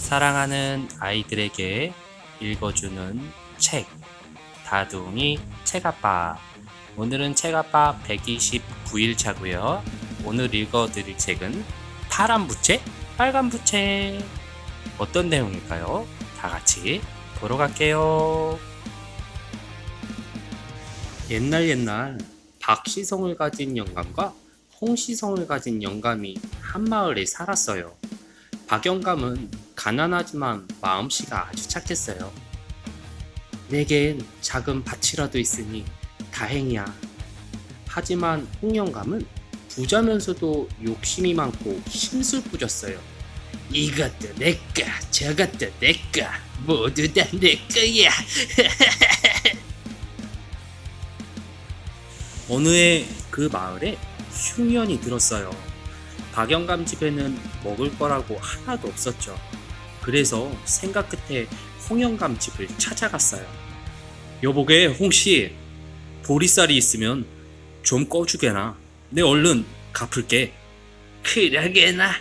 사랑하는 아이들에게 읽어주는 책 다둥이 책아빠. 오늘은 책아빠 129일차고요 오늘 읽어드릴 책은 파란 부채 빨간 부채. 어떤 내용일까요? 다같이 보러 갈게요. 옛날 박시성을 가진 영감과 홍시성을 가진 영감이 한 마을에 살았어요. 박영감은 가난하지만 마음씨가 아주 착했어요. 내겐 작은 밭이라도 있으니 다행이야. 하지만 홍영감은 부자면서도 욕심이 많고 심술부렸어요. 이것도 내꺼, 저것도 내꺼, 모두 다 내꺼야. 어느 해 그 마을에 흉년이 들었어요. 박영감 집에는 먹을 거라고 하나도 없었죠. 그래서 생각 끝에 홍영감 집을 찾아갔어요. 여보게 홍씨, 보리쌀이 있으면 좀 꺼주게나. 내 얼른 갚을게. 그러게나.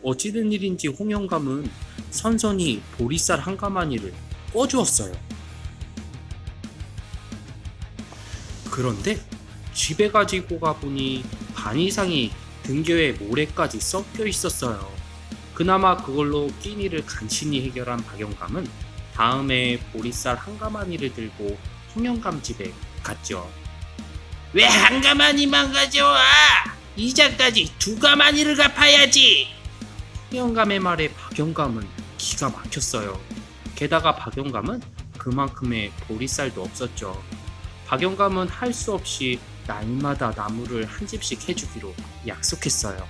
어찌된 일인지 홍영감은 선선히 보리쌀 한 가마니를 꺼주었어요. 그런데 집에 가지고 가보니 반 이상이 등교에 모래까지 섞여 있었어요. 그나마 그걸로 끼니를 간신히 해결한 박영감은 다음에 보리쌀 한 가마니를 들고 홍영감 집에 갔죠. 왜 한 가마니만 가져와? 이자까지 두 가마니를 갚아야지. 홍영감의 말에 박영감은 기가 막혔어요. 게다가 박영감은 그만큼의 보리쌀도 없었죠. 박영감은 할 수 없이 날마다 나무를 한 집씩 해주기로 약속했어요.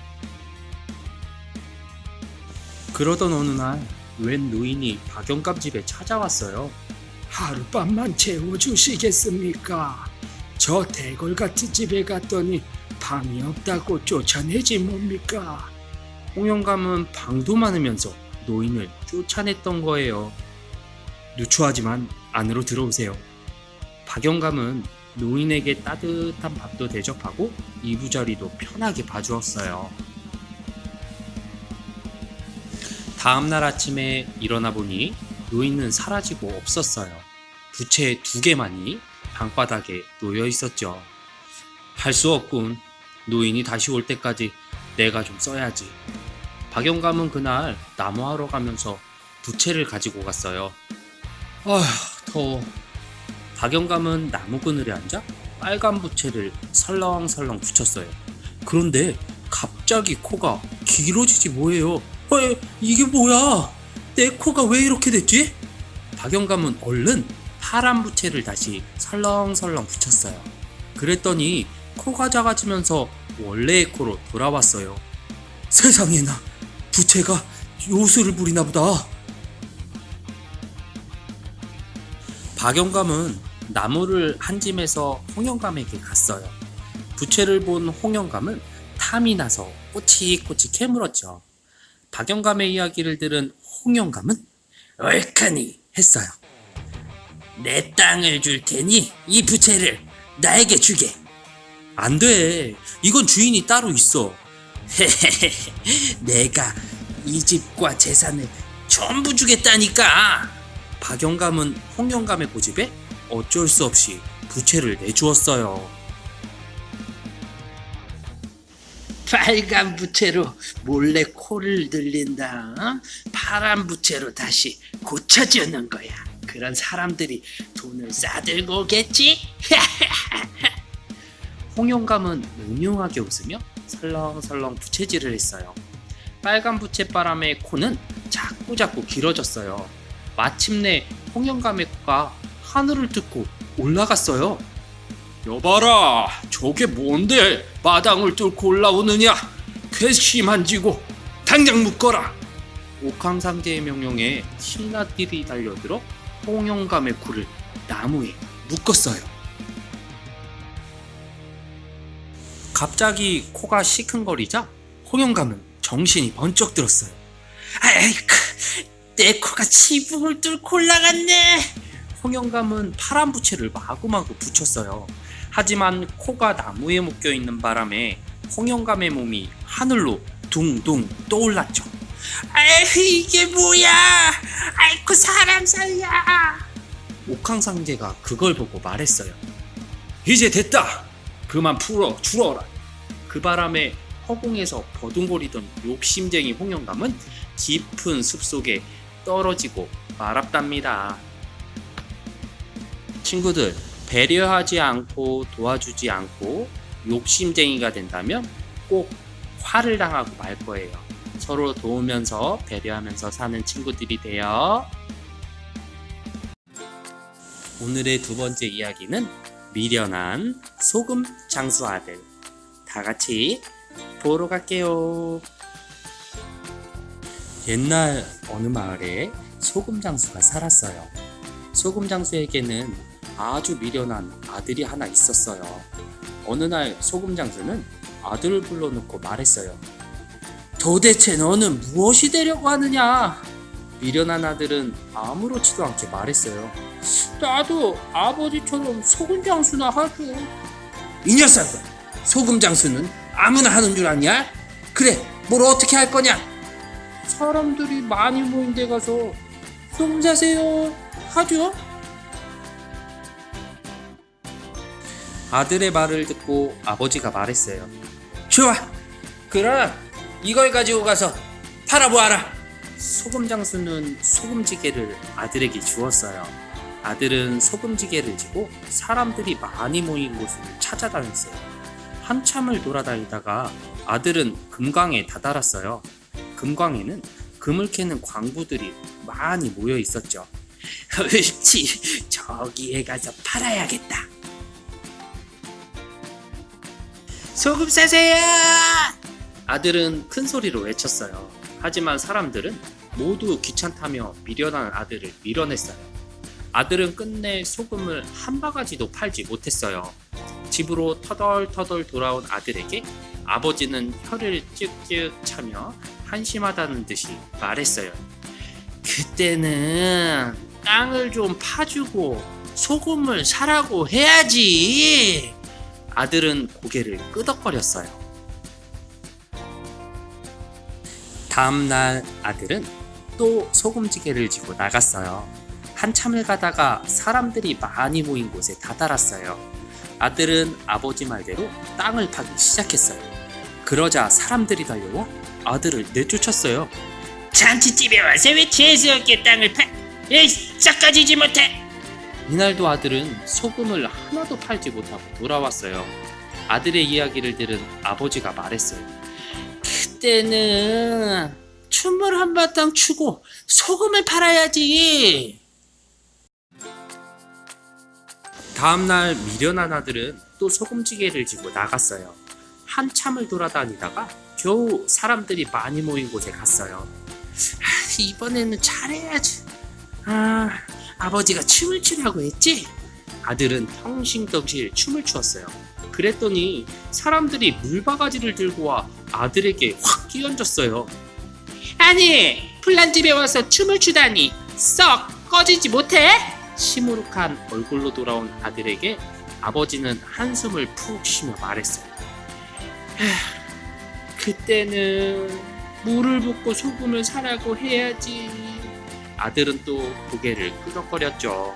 그러던 어느 날 웬 노인이 박영감 집에 찾아왔어요. 하룻밤만 재워주시겠습니까? 저 대궐 같은 집에 갔더니 방이 없다고 쫓아내지 뭡니까? 홍영감은 방도 많으면서 노인을 쫓아냈던 거예요. 누추하지만 안으로 들어오세요. 박영감은 노인에게 따뜻한 밥도 대접하고 이부자리도 편하게 봐주었어요. 다음날 아침에 일어나 보니 노인은 사라지고 없었어요. 부채 2개만이 방바닥에 놓여 있었죠. 할 수 없군. 노인이 다시 올 때까지 내가 좀 써야지. 박영감은 그날 나무하러 가면서 부채를 가지고 갔어요. 아휴, 더워. 박영감은 나무 그늘에 앉아 빨간 부채를 설렁설렁 붙였어요. 그런데 갑자기 코가 길어지지 뭐예요. 이게 뭐야? 내 코가 왜 이렇게 됐지? 박영감은 얼른 파란 부채를 다시 설렁설렁 붙였어요. 그랬더니 코가 작아지면서 원래의 코로 돌아왔어요. 세상에나, 부채가 요술을 부리나 보다. 박영감은 나무를 한 짐에서 홍영감에게 갔어요. 부채를 본 홍영감은 탐이 나서 꼬치꼬치 캐물었죠. 박영감의 이야기를 들은 홍영감은 얼카니 했어요. 내 땅을 줄 테니 이 부채를 나에게 주게. 안 돼. 이건 주인이 따로 있어. 내가 이 집과 재산을 전부 주겠다니까. 박영감은 홍영감의 고집에 어쩔 수 없이 부채를 내주었어요. 빨간 부채로 몰래 코를 들린다. 파란 부채로 다시 고쳐주는 거야. 그런 사람들이 돈을 싸들고 오겠지? 홍영감은 음흉하게 웃으며 설렁설렁 부채질을 했어요. 빨간 부채바람에 코는 자꾸자꾸 길어졌어요. 마침내 홍영감의 코가 하늘을 뚫고 올라갔어요. 여봐라, 저게 뭔데 마당을 뚫고 올라오느냐? 괘씸한지고 당장 묶어라. 옥황상제의 명령에 신하들이 달려들어 홍영감의 코를 나무에 묶었어요. 갑자기 코가 시큰거리자 홍영감은 정신이 번쩍 들었어요. 아이쿠, 내 코가 지붕을 뚫고 올라갔네. 홍영감은 파란 부채를 마구마구 붙였어요. 하지만 코가 나무에 묶여있는 바람에 홍영감의 몸이 하늘로 둥둥 떠올랐죠. 아이, 이게 뭐야? 아이고, 사람 살려. 옥황상제가 그걸 보고 말했어요. 이제 됐다. 그만 풀어 줄어라. 그 바람에 허공에서 버둥거리던 욕심쟁이 홍영감은 깊은 숲속에 떨어지고 말았답니다. 친구들, 배려하지 않고 도와주지 않고 욕심쟁이가 된다면 꼭 화를 당하고 말 거예요. 서로 도우면서 배려하면서 사는 친구들이 돼요. 오늘의 두 번째 이야기는 미련한 소금 장수 아들. 다 같이 보러 갈게요. 옛날 어느 마을에 소금 장수가 살았어요. 소금 장수에게는 아주 미련한 아들이 하나 있었어요. 어느 날 소금 장수는 아들을 불러놓고 말했어요. 도대체 너는 무엇이 되려고 하느냐? 미련한 아들은 아무렇지도 않게 말했어요. 나도 아버지처럼 소금 장수나 하죠. 이 녀석아, 소금 장수는 아무나 하는 줄 아냐? 그래, 뭘 어떻게 할 거냐? 사람들이 많이 모인 데 가서 소금 사세요 하죠. 아들의 말을 듣고 아버지가 말했어요. 좋아, 그럼 이걸 가지고 가서 팔아보아라. 소금 장수는 소금지게를 아들에게 주었어요. 아들은 소금지게를 지고 사람들이 많이 모인 곳을 찾아다녔어요. 한참을 돌아다니다가 아들은 금광에 다다랐어요. 금광에는 금을 캐는 광부들이 많이 모여 있었죠. 옳지, 저기에 가서 팔아야겠다. 소금 사세요. 아들은 큰 소리로 외쳤어요. 하지만 사람들은 모두 귀찮다며 미련한 아들을 밀어냈어요. 아들은 끝내 소금을 한 바가지도 팔지 못했어요. 집으로 터덜터덜 돌아온 아들에게 아버지는 혀를 쭉쭉 차며 한심하다는 듯이 말했어요. 그때는 땅을 좀 파주고 소금을 사라고 해야지. 아들은 고개를 끄덕거렸어요. 다음날 아들은 또 소금지게를 지고 나갔어요. 한참을 가다가 사람들이 많이 모인 곳에 다다랐어요. 아들은 아버지 말대로 땅을 파기 시작했어요. 그러자 사람들이 달려와 아들을 내쫓았어요. 잔치집에 와서 왜 재수없게 땅을 파? 에이, 싹가지지 못해. 이날도 아들은 소금을 하나도 팔지 못하고 돌아왔어요. 아들의 이야기를 들은 아버지가 말했어요. 그때는 춤을 한바탕 추고 소금을 팔아야지. 다음날 미련한 아들은 또 소금지게를 지고 나갔어요. 한참을 돌아다니다가 겨우 사람들이 많이 모인 곳에 갔어요. 이번에는 잘해야지. 아버지가 춤을 추라고 했지? 아들은 텅싱텅실 춤을 추었어요. 그랬더니 사람들이 물바가지를 들고 와 아들에게 확 끼얹었어요. 아니, 플란집에 와서 춤을 추다니 썩 꺼지지 못해? 시무룩한 얼굴로 돌아온 아들에게 아버지는 한숨을 푹 쉬며 말했어요. 그때는 물을 붓고 소금을 사라고 해야지. 아들은 또 고개를 끄덕거렸죠.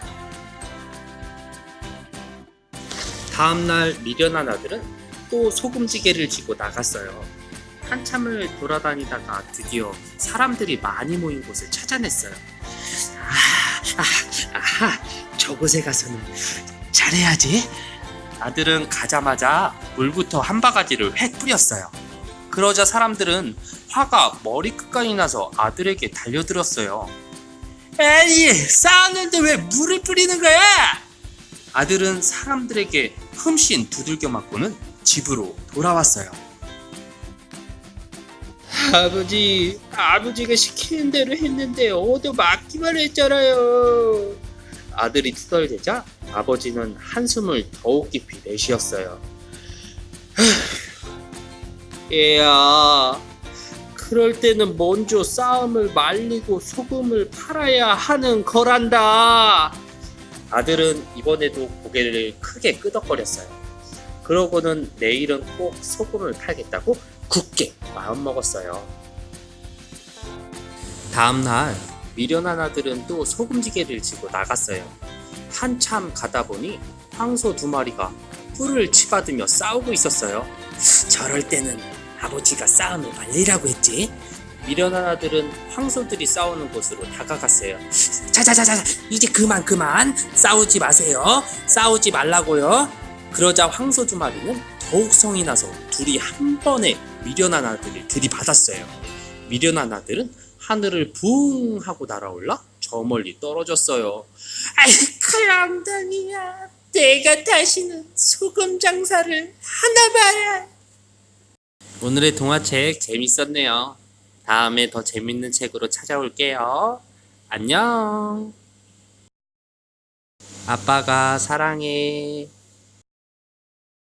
다음날 미련한 아들은 또 소금지게를 지고 나갔어요. 한참을 돌아다니다가 드디어 사람들이 많이 모인 곳을 찾아냈어요. 저곳에 가서는 잘해야지. 아들은 가자마자 물부터 한 바가지를 획 뿌렸어요. 그러자 사람들은 화가 머리끝까지 나서 아들에게 달려들었어요. 에이, 싸웠는데 왜 물을 뿌리는 거야? 아들은 사람들에게 흠씬 두들겨 맞고는 집으로 돌아왔어요. 아버지가 시키는 대로 했는데 얻어 맞기만 했잖아요. 아들이 투덜대자 아버지는 한숨을 더욱 깊이 내쉬었어요. 얘야, 그럴 때는 먼저 싸움을 말리고 소금을 팔아야 하는 거란다. 아들은 이번에도 고개를 크게 끄덕거렸어요. 그러고는 내일은 꼭 소금을 팔겠다고 굳게 마음먹었어요. 다음날 미련한 아들은 또 소금지게를 지고 나갔어요. 한참 가다 보니 황소 2마리가 뿔을 치받으며 싸우고 있었어요. 저럴 때는 아버지가 싸움을 말리라고 했지. 미련한 아들은 황소들이 싸우는 곳으로 다가갔어요. 자자자자, 이제 그만 싸우지 마세요. 싸우지 말라고요. 그러자 황소 2마리는 더욱 성이 나서 둘이 한 번에 미련한 아들을 들이받았어요. 미련한 아들은 하늘을 붕 하고 날아올라 저 멀리 떨어졌어요. 아이쿠 엉덩이야. 내가 다시는 소금 장사를 하나 봐야. 오늘의 동화책 재밌었네요. 다음에 더 재밌는 책으로 찾아올게요. 안녕. 아빠가 사랑해.